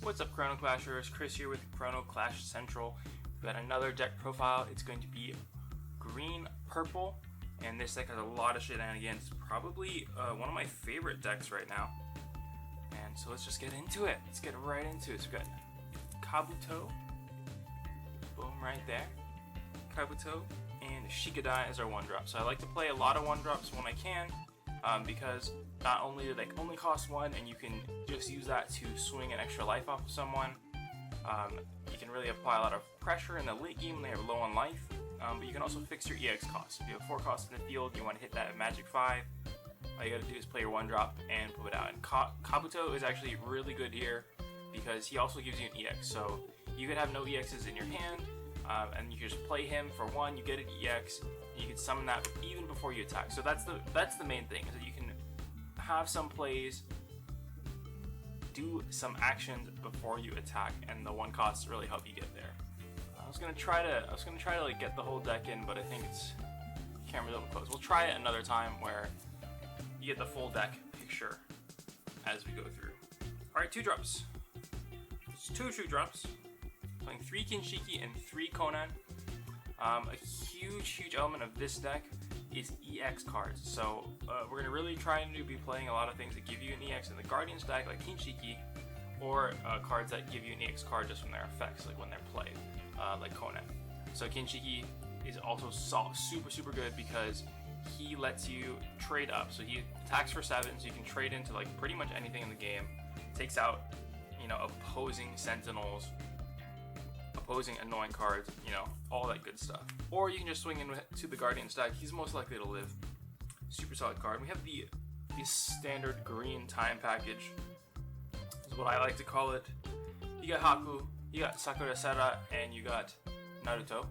What's up, Chrono Clashers? Chris here with Chrono Clash Central. We've got another deck profile. It's going to be green-purple, and this deck has a lot of shenanigans. Probably one of my favorite decks right now. And so let's just get into it. Let's get right into it. So we've got Kabuto, boom, right there. Kabuto and Shikadai as our 1-drop. So I like to play a lot of 1-drops when I can, because not only do they only cost 1, and you can just use that to swing an extra life off of someone. You can really apply a lot of pressure in the late game when they are low on life, but you can also fix your EX costs. If you have 4 costs in the field, you want to hit that at Magic 5, all you gotta do is play your 1-drop and put it out. And Kabuto is actually really good here because he also gives you an EX, so you could have no EXs in your hand, and you can just play him for 1, you get an EX, and you can summon that even before you attack. So that's the main thing, is that you can have some plays, do some actions before you attack, and the 1 costs really help you get there. I was gonna try to like get the whole deck in, but I think it's camera's a little close. We'll try it another time where you get the full deck picture as we go through. All right, 2-drops. It's 2 2-drops. Playing 3 Kinshiki and 3 Conan. A huge element of this deck is EX cards. So we're gonna really try to be playing a lot of things that give you an EX in the Guardian stack, like Kinshiki, or cards that give you an EX card just from their effects, like when they're played, like Conan. So Kinshiki is also super good because he lets you trade up. So he attacks for 7, so you can trade into like pretty much anything in the game. Takes out, opposing sentinels, opposing annoying cards, all that good stuff. Or you can just swing into the Guardian stack. He's most likely to live. Super solid card. We have the standard green time package, is what I like to call it. You got Haku, you got Sakura Sera, and you got Naruto.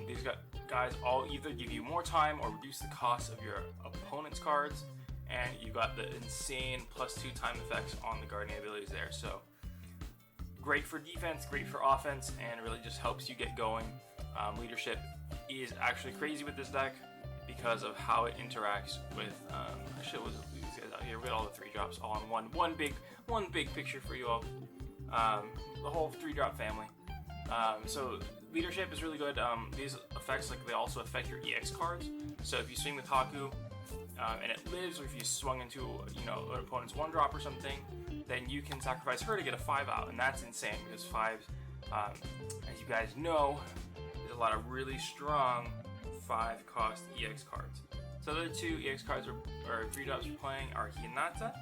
These guys all either give you more time or reduce the cost of your opponent's cards, and you got the insane +2 time effects on the Guardian abilities there. So great for defense, great for offense, and really just helps you get going. Leadership is actually crazy with this deck because of how it interacts with. I should have these guys out here. We got all the 3-drops all on one big picture for you all. The whole 3-drop family. So leadership is really good. These effects, they also affect your EX cards. So if you swing with Haku and it lives, or if you swung into an opponent's 1-drop or something, then you can sacrifice her to get a 5 out, and that's insane because 5s, as you guys know, there's a lot of really strong 5-cost EX cards. So the other 2 EX cards or 3-drops we're playing are Hinata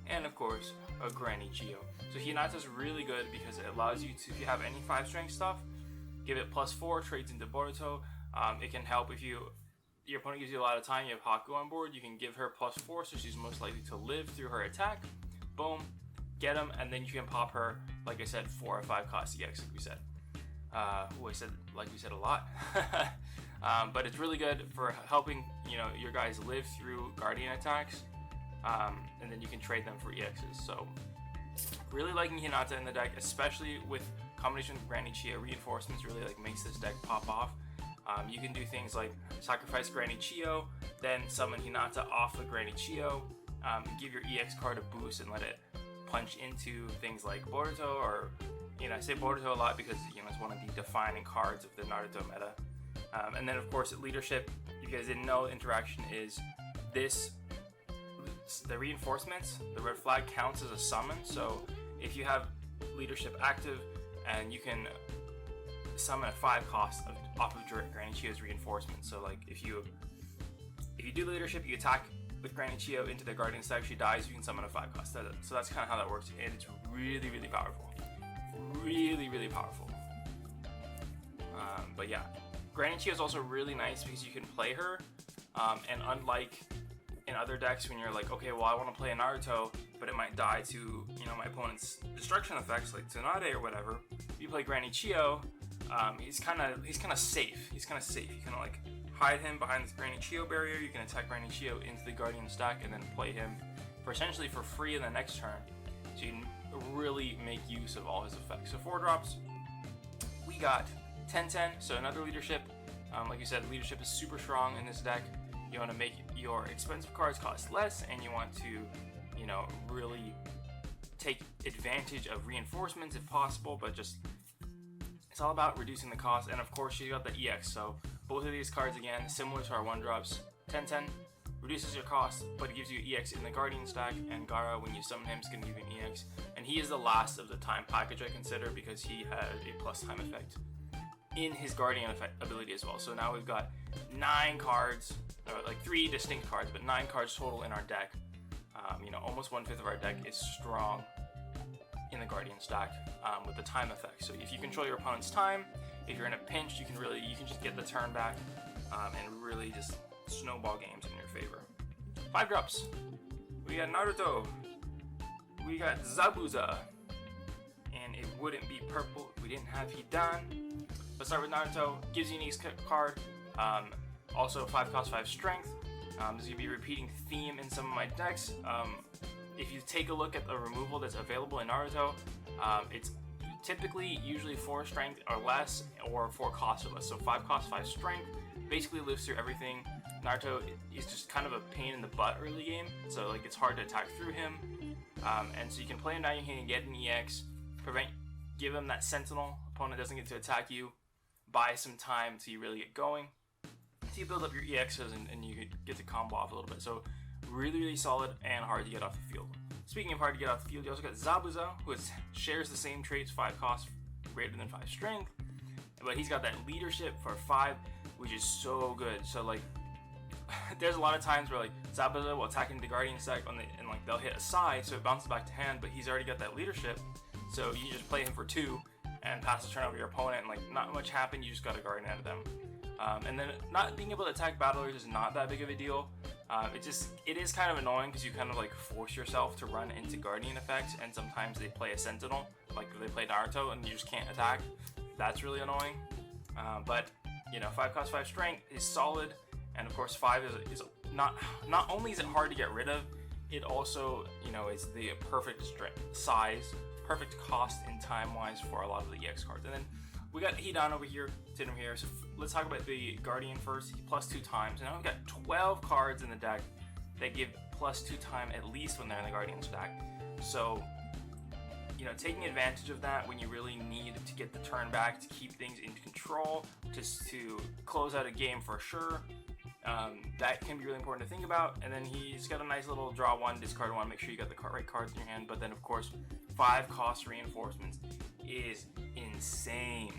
and of course a Granny Chio. So Hinata is really good because it allows you to, if you have any 5 strength stuff, give it +4, trades into Boruto. It can help if your opponent gives you a lot of time, you have Haku on board, you can give her +4, so she's most likely to live through her attack. Boom, get him, and then you can pop her, like I said, 4 or 5 cost EX, like we said. I said like we said a lot. But it's really good for helping your guys live through Guardian attacks, and then you can trade them for EXs. So really liking Hinata in the deck, especially with combination with Granny Chio. Reinforcements really makes this deck pop off. You can do things like sacrifice Granny Chio, then summon Hinata off of Granny Chio, give your EX card a boost and let it punch into things like Boruto, or I say Boruto a lot because it's one of the defining cards of the Naruto meta. And then of course at leadership, if you guys didn't know, interaction is the reinforcements, the red flag counts as a summon. So if you have leadership active and you can summon a 5 cost off of Granny Chio's reinforcement. So if you do leadership, you attack with Granny Chio into the Guardian stack, she dies, you can summon a 5 cost. So that's kind of how that works, and it's really powerful. Really powerful. But yeah, Granny Chio is also really nice because you can play her, and unlike in other decks when you're like, okay, well I want to play a Naruto, but it might die to my opponent's destruction effects like Tsunade or whatever. If you play Granny Chio, he's kind of safe. You can hide him behind this Granny Chio barrier. You can attack Granny Chio into the Guardian stack and then play him essentially for free in the next turn. So you can really make use of all his effects. So 4-drops, we got 10-10, so another leadership. Like you said, leadership is super strong in this deck. You want to make your expensive cards cost less, and you want to, really take advantage of reinforcements if possible, but just it's all about reducing the cost. And of course, you got the EX. So both of these cards, again, similar to our 1-drops. 10-10 reduces your cost, but it gives you EX in the Guardian stack. And Gaara, when you summon him, is going to give you an EX. And he is the last of the time package, I consider, because he has a plus time effect in his Guardian ability as well. So now we've got 9 cards, or like 3 distinct cards, but 9 cards total in our deck. You know, almost 1/5 of our deck is strong in the Guardian stack with the time effect. So if you control your opponent's time, if you're in a pinch, you can just get the turn back and really just snowball games in your favor. 5-drops. We got Naruto. We got Zabuza. And it wouldn't be purple if we didn't have Hidan. Let's start with Naruto. Gives you an EX card. Also 5 cost, 5 strength. This is going to be a repeating theme in some of my decks. If you take a look at the removal that's available in Naruto, it's typically usually 4 strength or less, or 4 cost or less. So 5 cost, 5 strength basically lives through everything. Naruto is just kind of a pain in the butt early game, so like it's hard to attack through him. And so you can play him down, you can get an EX, give him that sentinel. Opponent doesn't get to attack you. Buy some time until you really get going. So you build up your EXs and you get to combo off a little bit. So really, really solid and hard to get off the field. Speaking of hard to get off the field, you also got Zabuza, who shares the same traits, 5 cost, greater than 5 strength. But he's got that leadership for 5, which is so good. So like, there's a lot of times where like Zabuza will attack into the Guardian stack and like they'll hit a side, so it bounces back to hand, but he's already got that leadership. So you just play him for 2 and pass the turn over your opponent, and like not much happened, you just got a Guardian out of them. And then not being able to attack battlers is not that big of a deal. It is kind of annoying because you kind of like force yourself to run into Guardian effects, and sometimes they play a Sentinel, like they play Naruto, and you just can't attack. That's really annoying. But you know, 5 cost, 5 strength is solid, and of course 5 is not only is it hard to get rid of, it also, you know, is the perfect size, perfect cost and time wise for a lot of the EX cards. And then we got Hidan over here, sitting here. So let's talk about the Guardian first. Plus 2 times. And now we've got 12 cards in the deck that give plus 2 time at least when they're in the Guardian stack. So, you know, taking advantage of that when you really need to get the turn back, to keep things in control, just to close out a game for sure. That can be really important to think about. And then he's got a nice little draw 1, discard 1, make sure you got the right cards in your hand. But then of course 5 cost reinforcements is insane,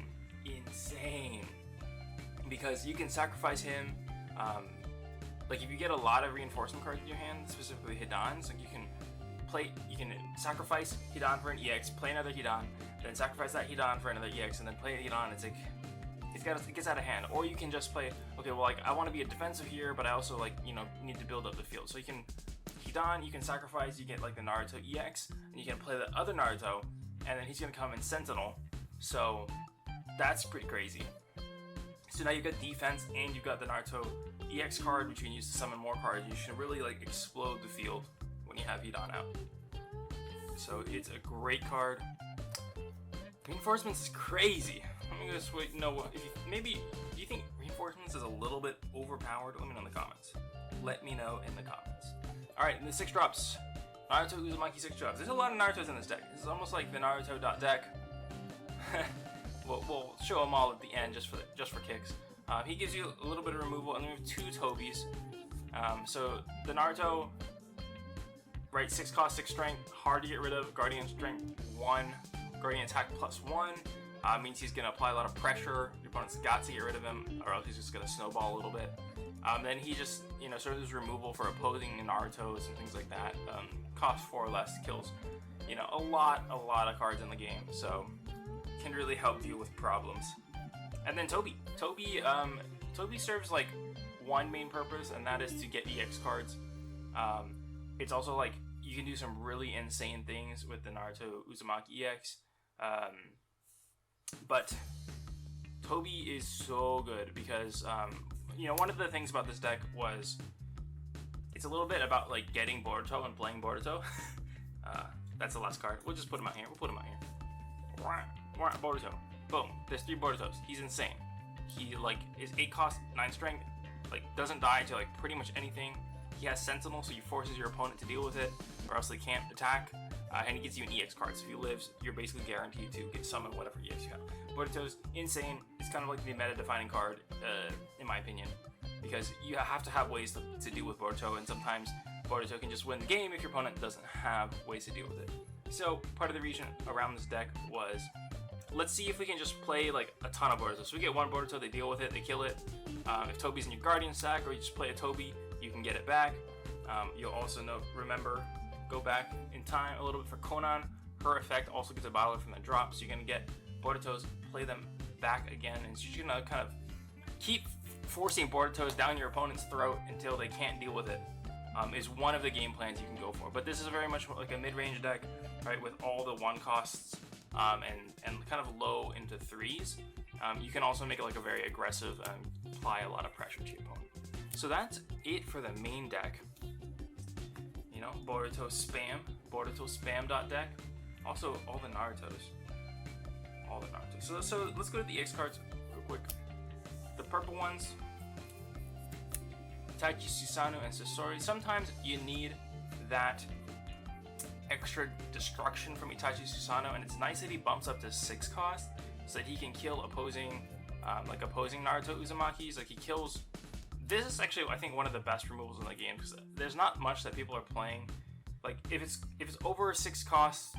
because you can sacrifice him. Like if you get a lot of reinforcement cards in your hand, specifically Hidan's, like you can sacrifice Hidan for an EX, play another Hidan, then sacrifice that Hidan for another EX, and then play Hidan. It's like it gets out of hand. Or you can just play, okay, well, like I want to be a defensive here, but I also, like, you know, need to build up the field. So you can Hidan, you can sacrifice, you get like the Naruto EX, and you can play the other Naruto, and then he's gonna come in Sentinel. So that's pretty crazy. So now you've got defense and you've got the Naruto EX card, which you can use to summon more cards. You should really like explode the field when you have Hidan out. So it's a great card. Reinforcements is crazy. Let me just wait. No, do you think reinforcements is a little bit overpowered? Let me know in the comments. Let me know in the comments. All right, and the 6-drops. Naruto Uzumaki 6-drops. There's a lot of Narutos in this deck. This is almost like the Naruto.dek. We'll show them all at the end just for kicks. He gives you a little bit of removal, and then we have 2 Tobis. So the Naruto, right, 6 cost, 6 strength, hard to get rid of. Guardian strength 1, Guardian attack plus 1. Means he's gonna apply a lot of pressure. Your opponent's got to get rid of him, or else he's just gonna snowball a little bit. Then he just, you know, sort of this removal for opposing Narutos and things like that. Cost 4 or less, kills, you know, a lot of cards in the game. So can really help deal with problems. And then Tobi serves like one main purpose, and that is to get EX cards. It's also like you can do some really insane things with the Naruto Uzumaki EX. But Tobi is so good because you know, one of the things about this deck was it's a little bit about like getting Boruto and playing Boruto. That's the last card. We'll just put him out here. Boruto. Boom. There's 3 Borutos. He's insane. He like is 8 cost, 9 strength. Like doesn't die to like pretty much anything. He has Sentinel, so he forces your opponent to deal with it, or else they can't attack. and he gives you an EX card. So if he lives, you're basically guaranteed to get summon whatever EX you have. Boruto's insane. It's kind of like the meta-defining card, in my opinion, because you have to have ways to deal with Boruto, and sometimes Boruto can just win the game if your opponent doesn't have ways to deal with it. So part of the reason around this deck was, let's see if we can just play like a ton of Boruto. So we get one Boruto, they deal with it, they kill it. If Tobi's in your Guardian stack, or you just play a Tobi, you can get it back. You'll also remember, go back in time a little bit for Conan. Her effect also gets a battler from the drop, so you're gonna get Boruto's, play them back again, and so you're gonna kind of keep forcing Boruto's down your opponent's throat until they can't deal with it. Is one of the game plans you can go for. But this is very much like a mid-range deck, right, with all the 1 costs and kind of low into 3s. You can also make it like a very aggressive and apply a lot of pressure to your opponent. So that's it for the main deck. You know, Boruto spam, Boruto.dek. Also, all the Narutos. So let's go to the EX cards real quick. The purple ones, Taichi Susanoo and Sasori. Sometimes you need that extra destruction from Itachi Susanoo, and it's nice that he bumps up to 6 cost so that he can kill opposing Naruto Uzumaki's. Like, he kills. This is actually, I think, one of the best removals in the game, because there's not much that people are playing. Like, if it's over 6 costs,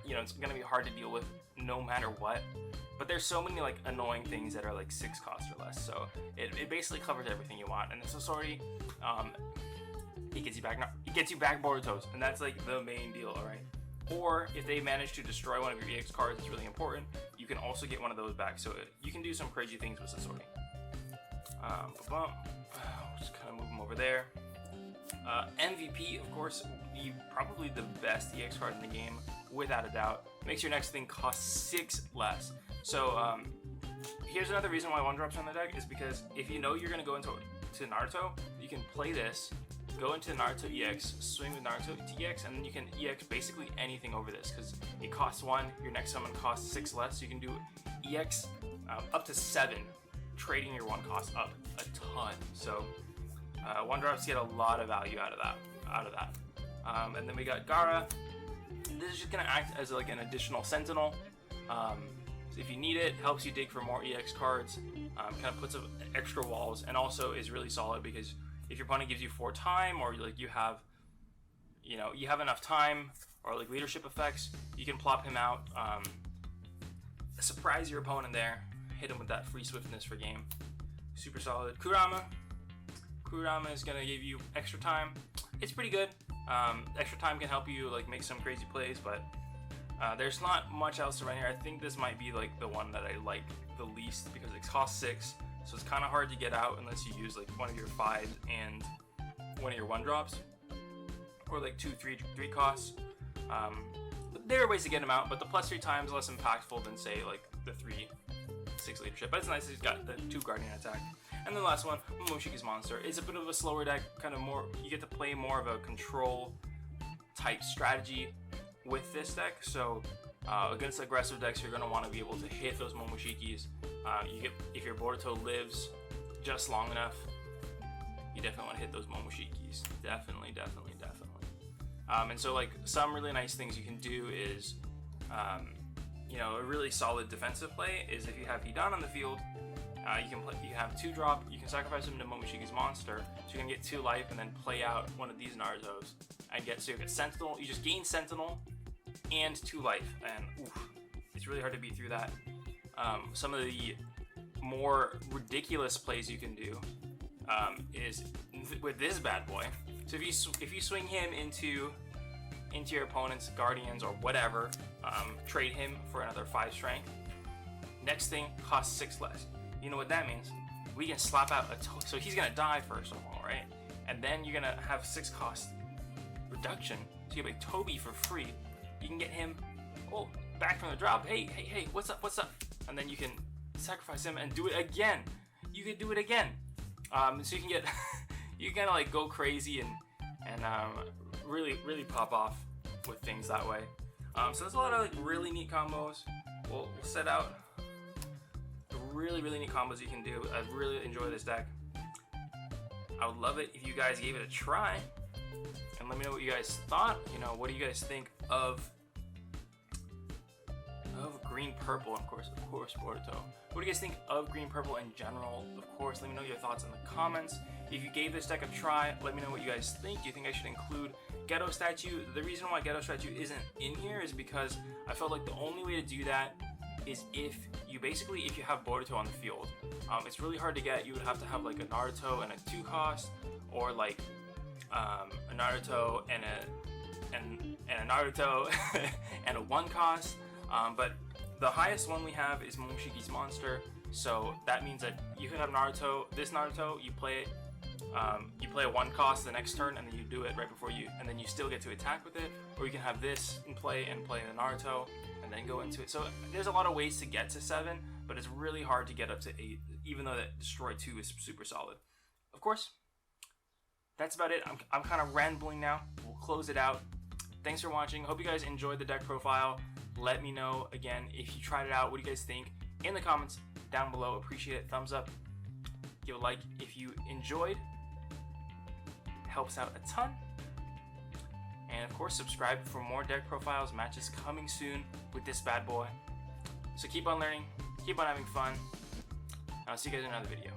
you know, it's gonna be hard to deal with no matter what. But there's so many like annoying things that are like 6 costs or less, so it basically covers everything you want. And the Sasori, he gets you back Boruto's, and that's like the main deal, alright? Or if they manage to destroy one of your EX cards, it's really important, you can also get one of those back, so you can do some crazy things with Sasori. Just kind of move him over there. MVP, of course, probably the best EX card in the game, without a doubt. Makes your next thing cost 6 less. So here's another reason why 1-drops are on the deck, is because if you know you're going to go into Naruto, you can play this, go into Naruto EX, swing with Naruto EX, and then you can EX basically anything over this, because it costs 1, your next summon costs 6 less, so you can do EX up to 7, trading your 1 cost up a ton. So 1-drops get a lot of value out of that. And then we got Gaara. This is just going to act as like an additional sentinel. So if you need it, helps you dig for more EX cards, kind of puts up extra walls, and also is really solid because if your opponent gives you 4 time, or like you have enough time, or like leadership effects, you can plop him out, surprise your opponent there, hit him with that free swiftness for game. Super solid. Kurama is gonna give you extra time. It's pretty good. Extra time can help you like make some crazy plays, but there's not much else to run here. I think this might be like the one that I like the least, because it costs 6, so it's kind of hard to get out unless you use like one of your 5 and one of your 1-drops, or like 2, 3 costs. There are ways to get him out, but the +3 times less impactful than say like the 3/6 leadership. But it's nice that he's got the 2 guardian attack. And the last one, Momoshiki's Monster. It's a bit of a slower deck, kind of more, you get to play more of a control type strategy with this deck. So against aggressive decks, you're going to want to be able to hit those Momoshikis. If your Boruto lives just long enough, you definitely want to hit those Momoshikis. Definitely. And so like some really nice things you can do is, a really solid defensive play is if you have Hidan on the field, you have 2-drop, you can sacrifice him to Momoshiki's Monster, so you can get 2 life and then play out one of these Narutos. You get Sentinel, you just gain Sentinel and 2 life, and it's really hard to beat through that. Some of the more ridiculous plays you can do is with this bad boy. So if you swing him into your opponent's Guardians or whatever, trade him for another 5 strength, next thing costs 6 less. You know what that means? We can slap out so he's gonna die first of all, right? And then you're gonna have 6 cost reduction, so you have a Tobi for free. You can get him back from the drop. Hey, what's up? And then you can sacrifice him and do it again. You can do it again. So you can get you can kind of like go crazy and really pop off with things that way. So there's a lot of like really neat combos. We'll set out really neat combos you can do. I really enjoy this deck. I would love it if you guys gave it a try and let me know what you guys thought. What do you guys think of green purple, and of course Boruto. What do you guys think of green purple in general? Of course, let me know your thoughts in the comments. If you gave this deck a try, let me know what you guys think. Do you think I should include Ghetto Statue? The reason why Ghetto Statue isn't in here is because I felt like the only way to do that is if you have Boruto on the field. It's really hard to get. You would have to have like a Naruto and a 2 cost, or like a Naruto and a Naruto and a 1 cost. But the highest one we have is Momoshiki's Monster, so that means that you could have Naruto. This Naruto, you play a 1 cost the next turn, and then you do it right before and then you still get to attack with it. Or you can have this in play and play the Naruto, and then go into it. So there's a lot of ways to get to 7, but it's really hard to get up to 8, even though that Destroy 2 is super solid. Of course, that's about it. I'm kind of rambling now. We'll close it out. Thanks for watching. Hope you guys enjoyed the deck profile. Let me know, again, if you tried it out, what do you guys think in the comments down below. Appreciate it. Thumbs up. Give a like if you enjoyed. Helps out a ton. And of course, subscribe for more deck profiles, matches coming soon with this bad boy. So keep on learning, keep on having fun. I'll see you guys in another video.